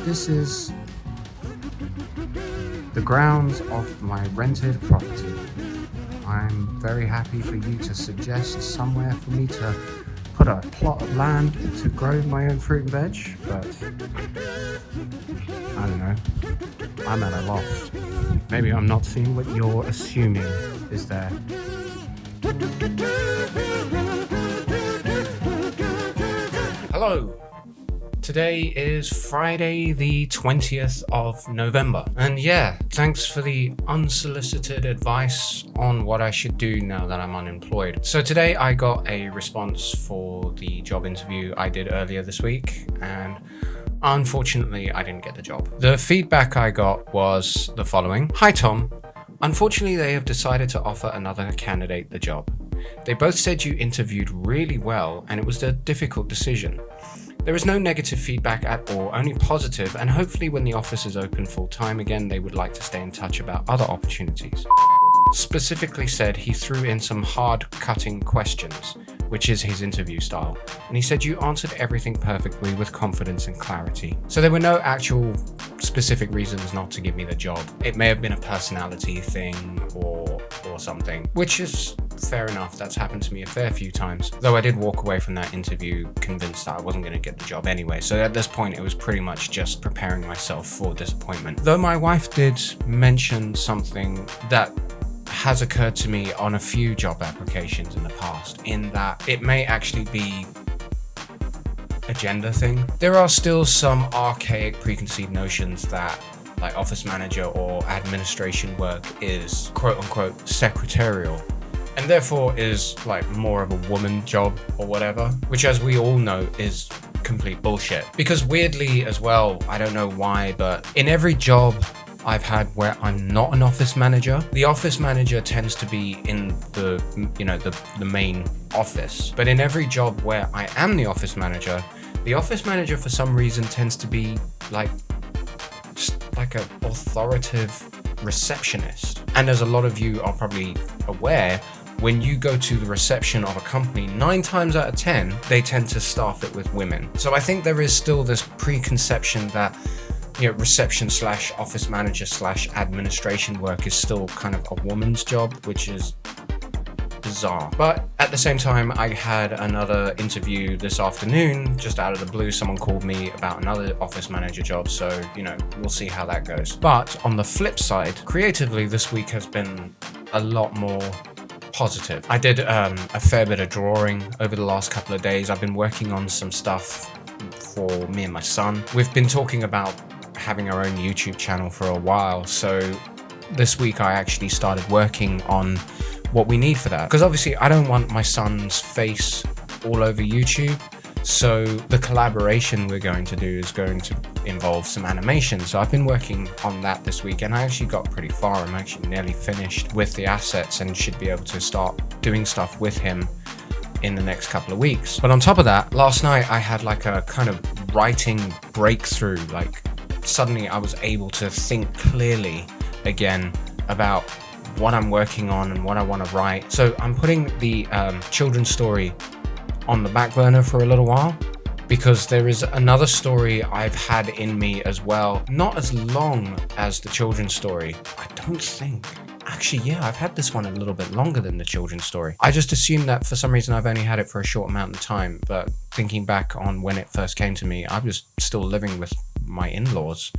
This is the grounds of my rented property. I'm very happy for you to suggest somewhere for me to put a plot of land to grow my own fruit and veg, but I don't know. I'm at a loss. Maybe I'm not seeing what you're assuming is there. Hello. Today is Friday the 20th of November. And yeah, thanks for the unsolicited advice on what I should do now that I'm unemployed. So today I got a response for the job interview I did earlier this week, and unfortunately I didn't get the job. The feedback I got was the following. Hi Tom, unfortunately they have decided to offer another candidate the job. They both said you interviewed really well and it was a difficult decision. There is no negative feedback at all, only positive, and hopefully when the office is open full time again, they would like to stay in touch about other opportunities. Specifically said he threw in some hard-cutting questions, which is his interview style, and he said you answered everything perfectly with confidence and clarity. So there were no actual specific reasons not to give me the job. It may have been a personality thing or something, which is fair enough. That's happened to me a fair few times, though I did walk away from that interview convinced that I wasn't going to get the job anyway. So at this point it was pretty much just preparing myself for disappointment. Though my wife did mention something that has occurred to me on a few job applications in the past, in that it may actually be a gender thing. There are still some archaic preconceived notions that like office manager or administration work is quote unquote secretarial, and therefore is like more of a woman job or whatever, which as we all know is complete bullshit. Because weirdly as well, I don't know why, but in every job I've had where I'm not an office manager, the office manager tends to be in the, you know, the main office. But in every job where I am the office manager for some reason tends to be like just like an authoritative receptionist. And as a lot of you are probably aware, when you go to the reception of a company, 9 times out of 10, they tend to staff it with women. So I think there is still this preconception that, you know, reception / office manager / administration work is still kind of a woman's job, which is bizarre. But at the same time, I had another interview this afternoon, just out of the blue. Someone called me about another office manager job, so, you know, we'll see how that goes. But on the flip side, creatively, this week has been a lot more positive. I did a fair bit of drawing over the last couple of days. I've been working on some stuff for me and my son. We've been talking about having our own YouTube channel for a while, so this week I actually started working on what we need for that, because obviously I don't want my son's face all over YouTube. So the collaboration we're going to do is going to involve some animation. So I've been working on that this week and I actually got pretty far. I'm actually nearly finished with the assets and should be able to start doing stuff with him in the next couple of weeks. But on top of that, last night I had like a kind of writing breakthrough. Like suddenly I was able to think clearly again about what I'm working on and what I want to write. So I'm putting the children's story on the back burner for a little while, because there is another story I've had in me as well, not as long as the children's story, I don't think. Actually, yeah, I've had this one a little bit longer than the children's story. I just assumed that for some reason I've only had it for a short amount of time, but thinking back on when it first came to me, I was still living with my in-laws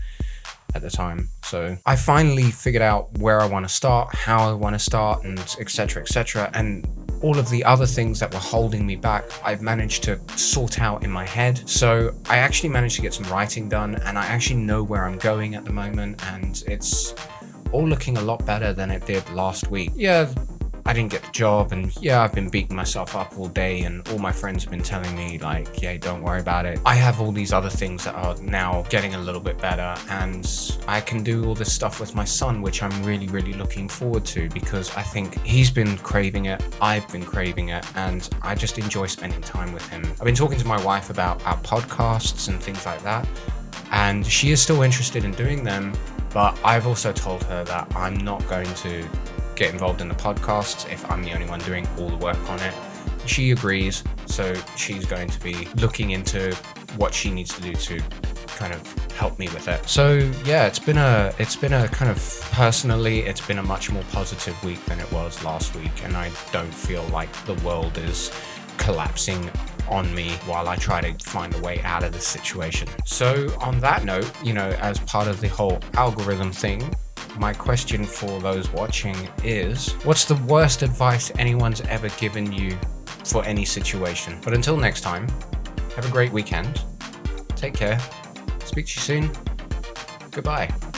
at the time. So I finally figured out where I want to start, how I want to start, and etc. And all of the other things that were holding me back, I've managed to sort out in my head. So I actually managed to get some writing done, and I actually know where I'm going at the moment, and it's all looking a lot better than it did last week. Yeah, I didn't get the job, and yeah, I've been beating myself up all day, and all my friends have been telling me like, yeah, don't worry about it. I have all these other things that are now getting a little bit better, and I can do all this stuff with my son, which I'm really, really looking forward to, because I think he's been craving it, I've been craving it, and I just enjoy spending time with him. I've been talking to my wife about our podcasts and things like that, and she is still interested in doing them, but I've also told her that I'm not going to get involved in the podcasts if I'm the only one doing all the work on it. She agrees, so she's going to be looking into what she needs to do to kind of help me with it. So yeah, it's been a kind of, personally, it's been a much more positive week than it was last week, and I don't feel like the world is collapsing on me while I try to find a way out of this situation. So on that note, as part of the whole algorithm thing, my question for those watching is, what's the worst advice anyone's ever given you for any situation? But until next time, have a great weekend. Take care. Speak to you soon. Goodbye.